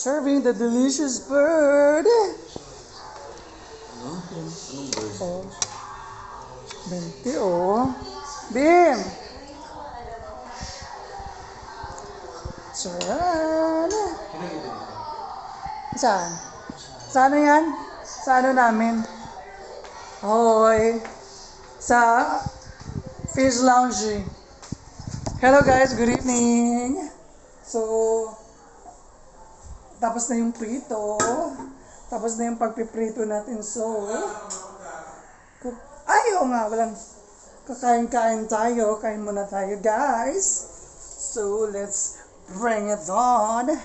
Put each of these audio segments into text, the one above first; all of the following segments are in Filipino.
Serving the delicious bird. Ano? Anong bird? Oh. 20, oh. Bim! Saan? Saan? Sa ano yan? Sa ano namin? Hoy! Sa Fish Lounge. Hello guys, good evening! So, tapos na yung prito. Tapos na yung pagpiprito natin. So, ayaw nga, walang kakain-kain tayo. Kain muna tayo guys. So, let's bring it on.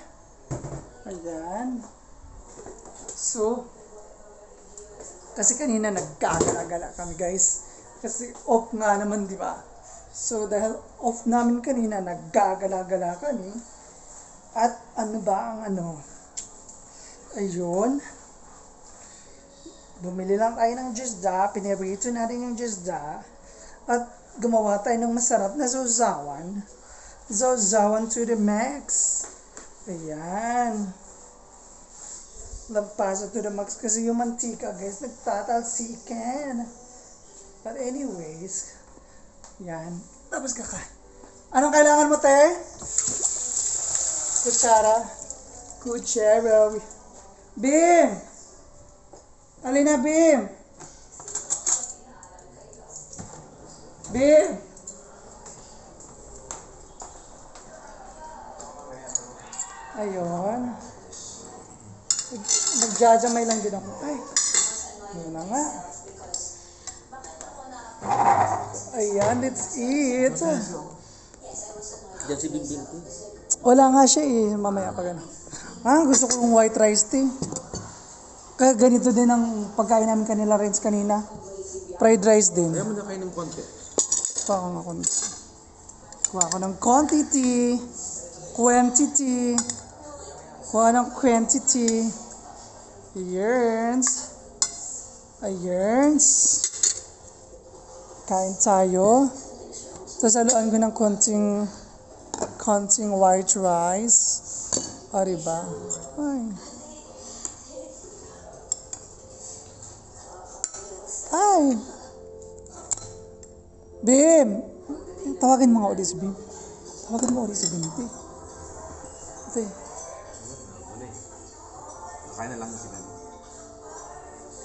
Ayan. So, kasi kanina nagkagala-gala kami guys. Kasi off nga naman, di ba? So, dahil off namin kanina, naggagala-gala kami. At ano ba ang ano? Ayun. Bumili lang tayo ng Diyosda. Pinirito natin yung Diyosda. At gumawa tayo ng masarap na sausawan. Sausawan to the max. Ayan. Lampasa to the max kasi yung mantika guys nagtatalsikan. But anyways, yan. Tapos kakain. Anong kailangan mo, te? Kutsara. Kutsara. Bim! Alina, Bim! Bim! Ayun. Nagjajamay lang din ako. Ay, yun na nga. Ayan, that's it. Diyan si Bingbing ko. Wala nga siya eh, mamaya pa gano'n. Gusto ko yung white rice tea. Kaya ganito din ang pagkain namin kanila Renz kanina. Fried rice din. Kaya mo na kayo ng konti. Kuha ko ng konti. Kuha ko ng quantity. Quantity. Kuha ng quantity. Ayerns. Ayerns. Kain tayo. Tapos haluan ko ng konting white rice. O, diba? Ay. Ay. Bim! Tawagin mo nga ulit si Bim. Tawagin mo ulit si Bim. Ate. Kain na lang si Ben.